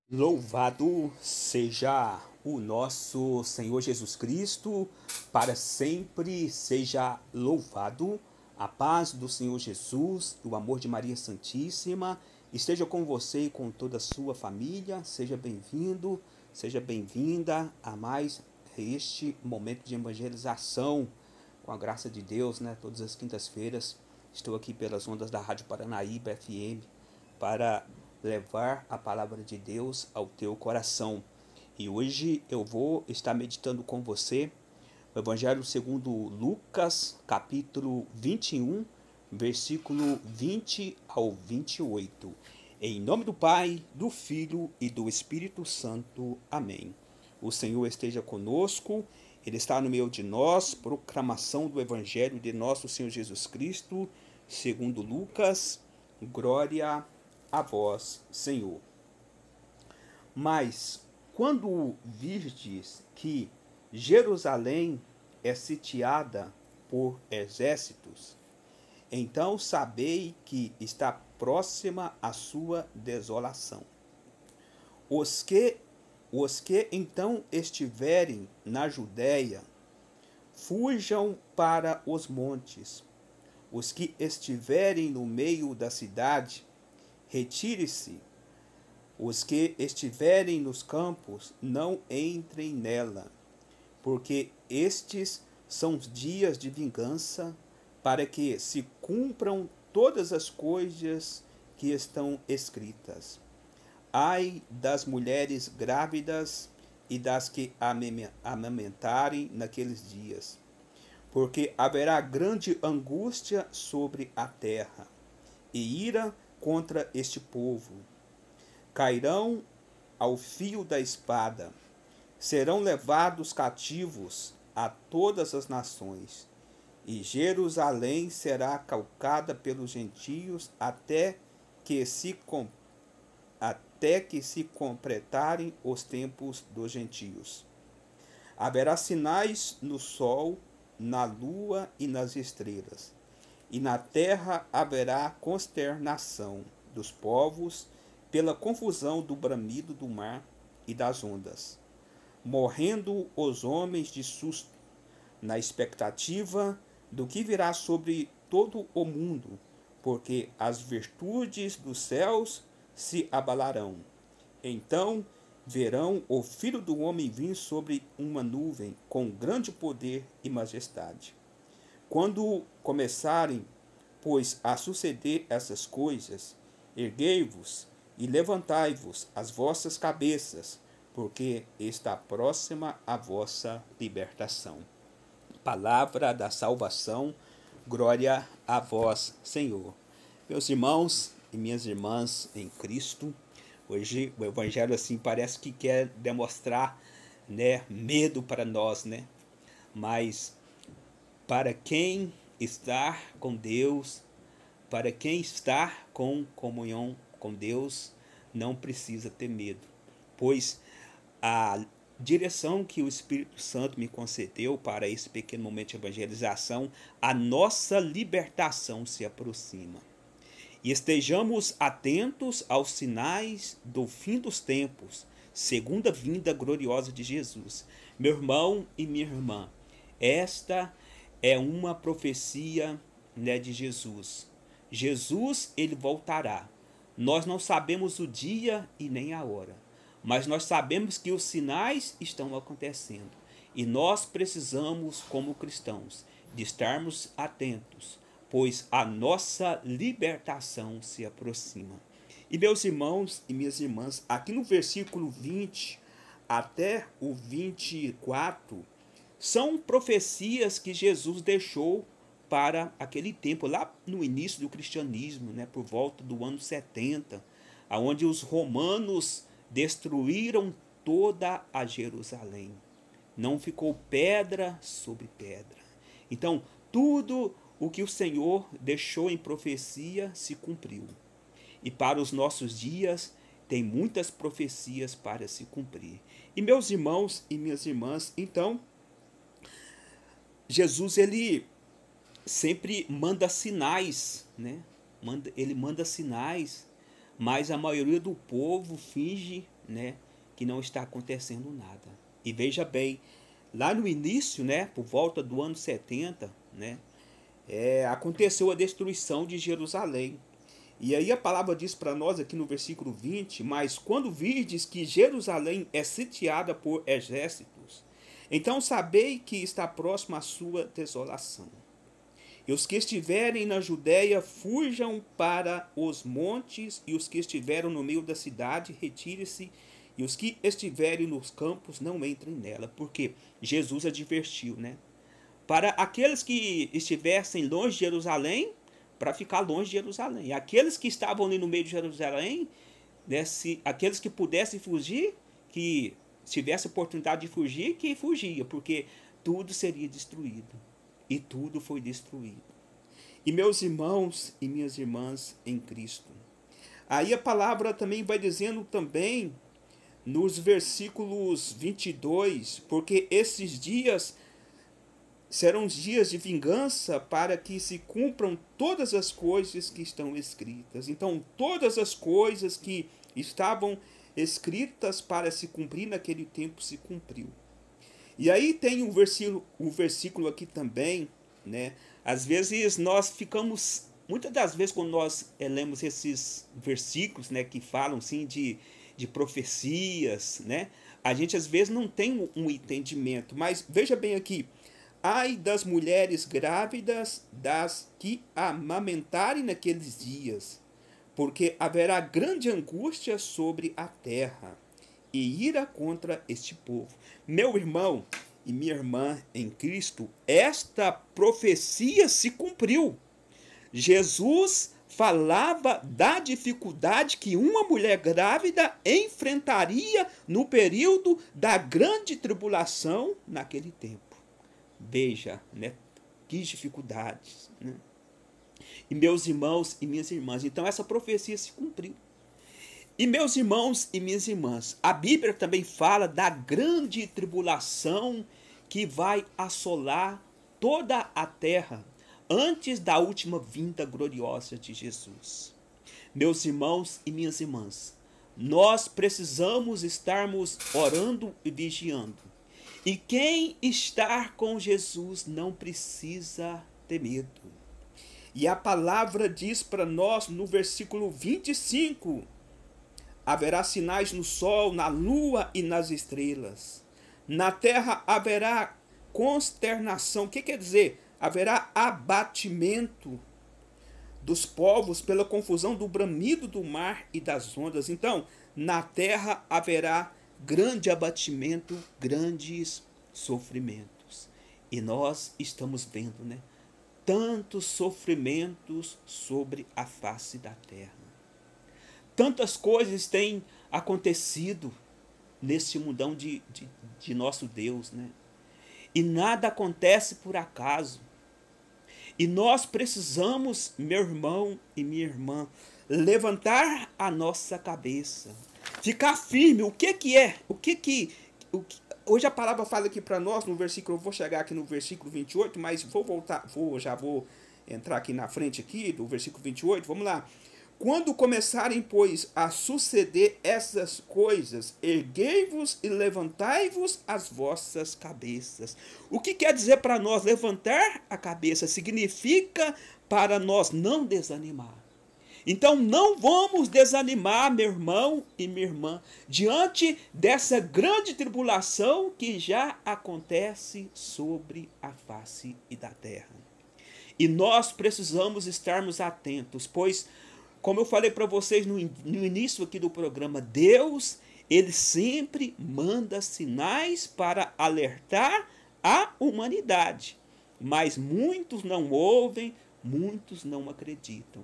Louvado seja o nosso Senhor Jesus Cristo, para sempre seja louvado. A paz do Senhor Jesus, o amor de Maria Santíssima, esteja com você e com toda a sua família. Seja bem-vindo, seja bem-vinda a mais este momento de evangelização, com a graça de Deus, né? Todas as quintas-feiras estou aqui pelas ondas da Rádio Paranaíba FM para levar a palavra de Deus ao teu coração. E hoje eu vou estar meditando com você o Evangelho segundo Lucas, capítulo 21, versículo 20 ao 28. Em nome do Pai, do Filho e do Espírito Santo. Amém. O Senhor esteja conosco, Ele está no meio de nós. Proclamação do Evangelho de nosso Senhor Jesus Cristo, segundo Lucas. Glória a vós, Senhor. Mas quando virdes que Jerusalém é sitiada por exércitos, então sabei que está próxima a sua desolação. Os que então estiverem na Judéia, fujam para os montes. Os que estiverem no meio da cidade, retire-se. Os que estiverem nos campos, não entrem nela, porque estes são os dias de vingança, para que se cumpram todas as coisas que estão escritas. Ai das mulheres grávidas e das que amamentarem naqueles dias, porque haverá grande angústia sobre a terra, e ira contra este povo. Cairão ao fio da espada, serão levados cativos a todas as nações, e Jerusalém será calcada pelos gentios até que se completarem os tempos dos gentios. Haverá sinais no sol, na lua e nas estrelas, e na terra haverá consternação dos povos pela confusão do bramido do mar e das ondas, morrendo os homens de susto, na expectativa do que virá sobre todo o mundo, porque as virtudes dos céus se abalarão. Então verão o Filho do Homem vir sobre uma nuvem com grande poder e majestade. Quando começarem, pois, a suceder essas coisas, erguei-vos e levantai-vos as vossas cabeças, porque está próxima a vossa libertação. Palavra da salvação, glória a vós, Senhor. Meus irmãos e minhas irmãs em Cristo, hoje o Evangelho assim parece que quer demonstrar, né, medo para nós, né? Mas para quem está com Deus, para quem está com comunhão com Deus, não precisa ter medo, pois a direção que o Espírito Santo me concedeu para esse pequeno momento de evangelização, a nossa libertação se aproxima. E estejamos atentos aos sinais do fim dos tempos, segunda vinda gloriosa de Jesus. Meu irmão e minha irmã, esta é uma profecia, né, de Jesus. Jesus, ele voltará. Nós não sabemos o dia e nem a hora, mas nós sabemos que os sinais estão acontecendo. E nós precisamos, como cristãos, de estarmos atentos, pois a nossa libertação se aproxima. E meus irmãos e minhas irmãs, aqui no versículo 20 até o 24, são profecias que Jesus deixou para aquele tempo, lá no início do cristianismo, né, por volta do ano 70, onde os romanos destruíram toda a Jerusalém. Não ficou pedra sobre pedra. Então, tudo o que o Senhor deixou em profecia se cumpriu. E para os nossos dias, tem muitas profecias para se cumprir. E meus irmãos e minhas irmãs, então, Jesus, ele sempre manda sinais, né? Ele manda sinais, mas a maioria do povo finge, né, que não está acontecendo nada. E veja bem, lá no início, né, por volta do ano 70, né, aconteceu a destruição de Jerusalém. E aí a palavra diz para nós aqui no versículo 20: mas quando virdes que Jerusalém é sitiada por exércitos, então sabei que está próxima a sua desolação. E os que estiverem na Judéia fujam para os montes, e os que estiveram no meio da cidade retirem-se, e os que estiverem nos campos não entrem nela. Porque Jesus advertiu, né? Para aqueles que estivessem longe de Jerusalém, para ficar longe de Jerusalém. E aqueles que estavam ali no meio de Jerusalém, né, aqueles que pudessem fugir, que tivesse oportunidade de fugir, que fugia, porque tudo seria destruído. E tudo foi destruído. E meus irmãos e minhas irmãs em Cristo, aí a palavra também vai dizendo também nos versículos 22, porque esses dias serão dias de vingança para que se cumpram todas as coisas que estão escritas. Então, todas as coisas que estavam escritas para se cumprir naquele tempo se cumpriu. E aí tem um versículo aqui também, né? Às vezes nós ficamos, muitas das vezes quando nós lemos esses versículos, né, que falam assim de profecias, né? A gente às vezes não tem um entendimento, mas veja bem aqui: ai das mulheres grávidas, das que amamentarem naqueles dias, porque haverá grande angústia sobre a terra e ira contra este povo. Meu irmão e minha irmã em Cristo, esta profecia se cumpriu. Jesus falava da dificuldade que uma mulher grávida enfrentaria no período da grande tribulação naquele tempo. Veja, né? Que dificuldades, né? E meus irmãos e minhas irmãs, então essa profecia se cumpriu. E meus irmãos e minhas irmãs, a Bíblia também fala da grande tribulação que vai assolar toda a terra antes da última vinda gloriosa de Jesus. Meus irmãos e minhas irmãs, nós precisamos estarmos orando e vigiando. E quem está com Jesus não precisa ter medo. E a palavra diz para nós no versículo 25: haverá sinais no sol, na lua e nas estrelas. Na terra haverá consternação. O que quer dizer? Haverá abatimento dos povos pela confusão do bramido do mar e das ondas. Então, na terra haverá grande abatimento, grandes sofrimentos. E nós estamos vendo, né, tantos sofrimentos sobre a face da terra. Tantas coisas têm acontecido nesse mundão de nosso Deus, né? E nada acontece por acaso. E nós precisamos, meu irmão e minha irmã, levantar a nossa cabeça, ficar firme. O que é? Hoje a palavra fala aqui para nós no versículo, eu vou chegar aqui no versículo 28, mas já vou entrar aqui na frente aqui do versículo 28, vamos lá. Quando começarem, pois, a suceder essas coisas, erguei-vos e levantai-vos as vossas cabeças. O que quer dizer para nós levantar a cabeça? Significa para nós não desanimar. Então não vamos desanimar, meu irmão e minha irmã, diante dessa grande tribulação que já acontece sobre a face da terra. E nós precisamos estarmos atentos, pois, como eu falei para vocês no início aqui do programa, Deus, ele sempre manda sinais para alertar a humanidade. Mas muitos não ouvem, muitos não acreditam.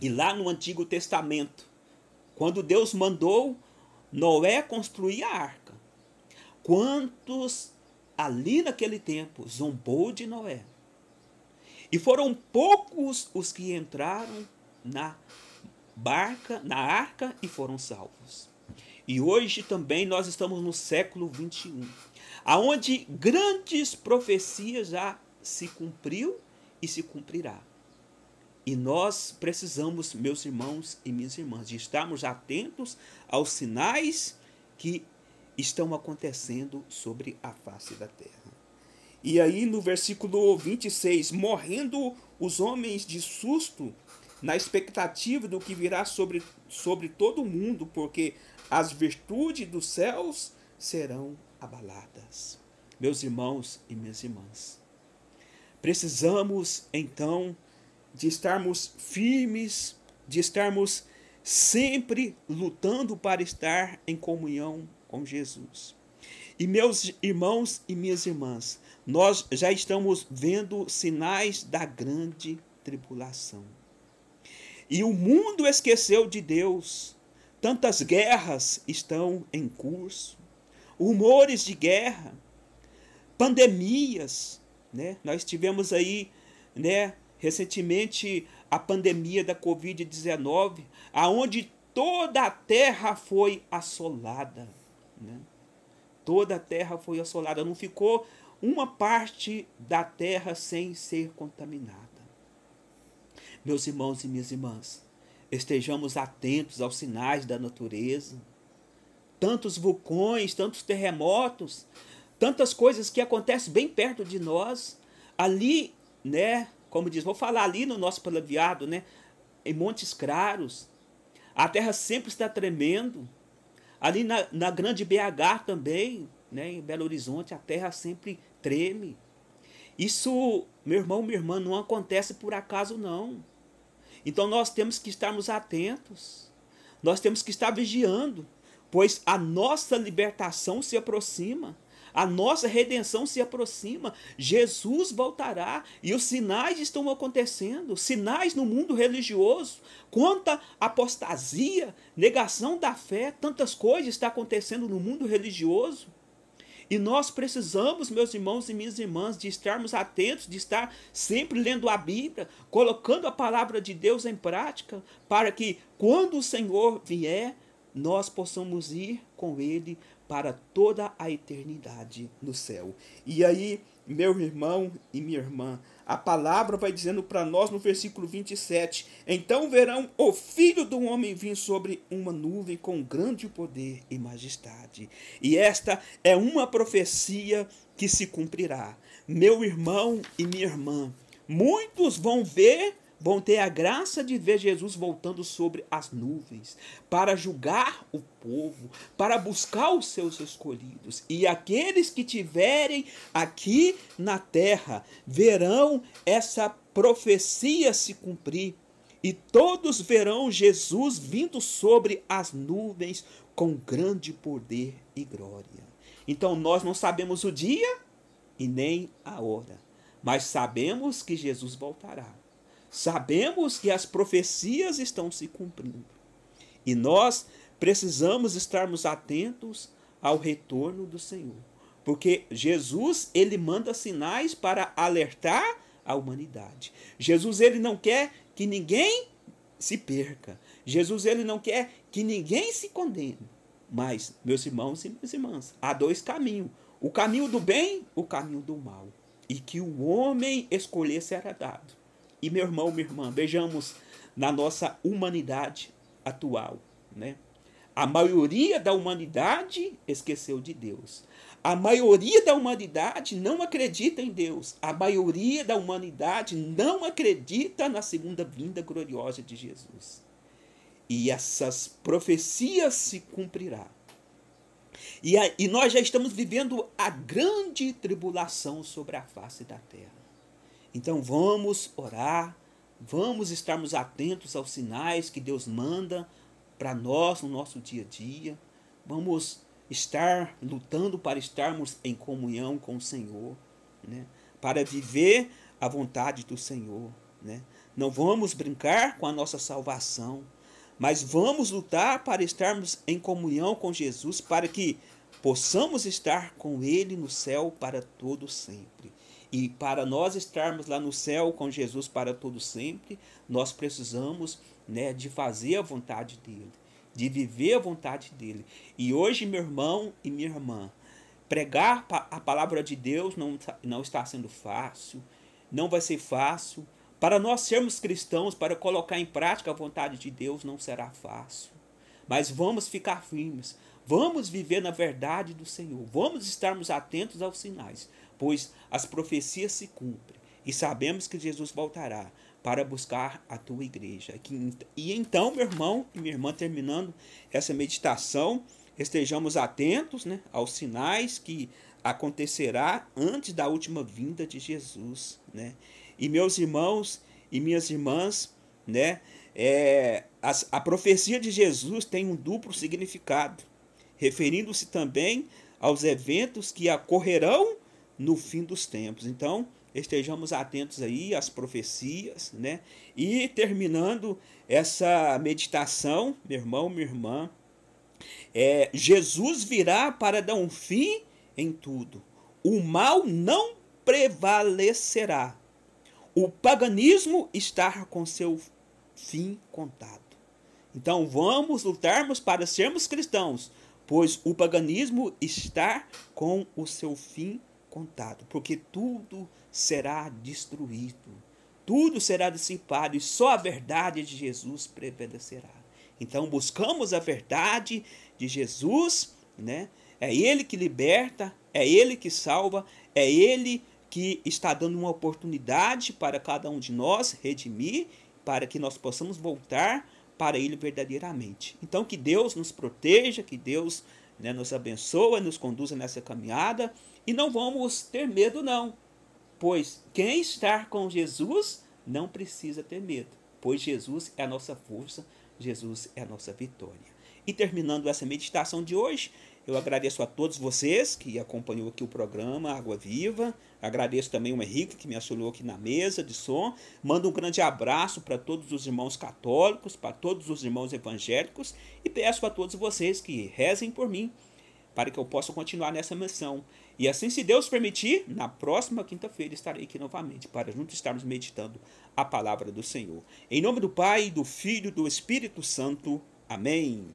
E lá no Antigo Testamento, quando Deus mandou Noé construir a arca, quantos ali naquele tempo zombou de Noé? E foram poucos os que entraram na arca e foram salvos. E hoje também nós estamos no século 21, aonde grandes profecias já se cumpriu e se cumprirá. E nós precisamos, meus irmãos e minhas irmãs, de estarmos atentos aos sinais que estão acontecendo sobre a face da terra. E aí no versículo 26, morrendo os homens de susto, na expectativa do que virá sobre todo o mundo, porque as virtudes dos céus serão abaladas. Meus irmãos e minhas irmãs, precisamos então de estarmos firmes, de estarmos sempre lutando para estar em comunhão com Jesus. E meus irmãos e minhas irmãs, nós já estamos vendo sinais da grande tribulação. E o mundo esqueceu de Deus. Tantas guerras estão em curso, rumores de guerra, pandemias, né? Nós tivemos aí, né, recentemente a pandemia da Covid-19, aonde toda a terra foi assolada, né? Toda a terra foi assolada, não ficou uma parte da terra sem ser contaminada. Meus irmãos e minhas irmãs, estejamos atentos aos sinais da natureza. Tantos vulcões, tantos terremotos, tantas coisas que acontecem bem perto de nós. Ali, né, como diz, vou falar ali no nosso palavreado, né, em Montes Claros, a terra sempre está tremendo. Ali na grande BH também, né, em Belo Horizonte, a terra sempre treme. Isso, meu irmão, minha irmã, não acontece por acaso, não. Então nós temos que estarmos atentos. Nós temos que estar vigiando, pois a nossa libertação se aproxima. A nossa redenção se aproxima. Jesus voltará e os sinais estão acontecendo. Sinais no mundo religioso. Quanta apostasia, negação da fé, tantas coisas estão acontecendo no mundo religioso. E nós precisamos, meus irmãos e minhas irmãs, de estarmos atentos, de estar sempre lendo a Bíblia, colocando a palavra de Deus em prática, para que quando o Senhor vier, nós possamos ir com Ele para toda a eternidade no céu. E aí, meu irmão e minha irmã, a palavra vai dizendo para nós no versículo 27, então verão o Filho do Homem vir sobre uma nuvem com grande poder e majestade. E esta é uma profecia que se cumprirá. Meu irmão e minha irmã, muitos vão ter a graça de ver Jesus voltando sobre as nuvens, para julgar o povo, para buscar os seus escolhidos. E aqueles que tiverem aqui na terra verão essa profecia se cumprir. E todos verão Jesus vindo sobre as nuvens com grande poder e glória. Então nós não sabemos o dia e nem a hora, mas sabemos que Jesus voltará. Sabemos que as profecias estão se cumprindo. E nós precisamos estarmos atentos ao retorno do Senhor. Porque Jesus, ele manda sinais para alertar a humanidade. Jesus, ele não quer que ninguém se perca. Jesus, ele não quer que ninguém se condene. Mas, meus irmãos e minhas irmãs, há dois caminhos. O caminho do bem, o caminho do mal. E que o homem escolher será dado. E meu irmão, minha irmã, vejamos na nossa humanidade atual, né? A maioria da humanidade esqueceu de Deus. A maioria da humanidade não acredita em Deus. A maioria da humanidade não acredita na segunda vinda gloriosa de Jesus. E essas profecias se cumprirão. E nós já estamos vivendo a grande tribulação sobre a face da terra. Então vamos orar, vamos estarmos atentos aos sinais que Deus manda para nós no nosso dia a dia. Vamos estar lutando para estarmos em comunhão com o Senhor, né? Para viver a vontade do Senhor, né? Não vamos brincar com a nossa salvação, mas vamos lutar para estarmos em comunhão com Jesus, para que possamos estar com Ele no céu para todo sempre. E para nós estarmos lá no céu com Jesus para todo sempre, nós precisamos, né, de fazer a vontade dele, de viver a vontade dele. E hoje, meu irmão e minha irmã, pregar a palavra de Deus não está sendo fácil, não vai ser fácil, Para nós sermos cristãos, para colocar em prática a vontade de Deus, não será fácil. Mas vamos ficar firmes. Vamos viver na verdade do Senhor. Vamos estarmos atentos aos sinais, pois as profecias se cumprem. E sabemos que Jesus voltará para buscar a tua igreja. E então, meu irmão e minha irmã, terminando essa meditação, estejamos atentos, né, aos sinais que acontecerá antes da última vinda de Jesus, né? E meus irmãos e minhas irmãs, né, a profecia de Jesus tem um duplo significado, referindo-se também aos eventos que ocorrerão no fim dos tempos. Então, estejamos atentos aí às profecias, né? E terminando essa meditação, meu irmão, minha irmã, Jesus virá para dar um fim em tudo. O mal não prevalecerá. O paganismo está com seu fim contado. Então vamos lutarmos para sermos cristãos, pois o paganismo está com o seu fim contado, porque tudo será destruído, tudo será dissipado e só a verdade de Jesus prevalecerá. Então buscamos a verdade de Jesus, né? É Ele que liberta, é Ele que salva, é Ele que está dando uma oportunidade para cada um de nós redimir, para que nós possamos voltar para Ele verdadeiramente. Então que Deus nos proteja, que Deus, né, nos abençoe, nos conduza nessa caminhada, e não vamos ter medo não, pois quem está com Jesus não precisa ter medo, pois Jesus é a nossa força, Jesus é a nossa vitória. E terminando essa meditação de hoje, eu agradeço a todos vocês que acompanhou aqui o programa Água Viva. Agradeço também o Henrique que me auxiliou aqui na mesa de som. Mando um grande abraço para todos os irmãos católicos, para todos os irmãos evangélicos. E peço a todos vocês que rezem por mim, para que eu possa continuar nessa missão. E assim, se Deus permitir, na próxima quinta-feira estarei aqui novamente, para juntos estarmos meditando a palavra do Senhor. Em nome do Pai, do Filho e do Espírito Santo. Amém.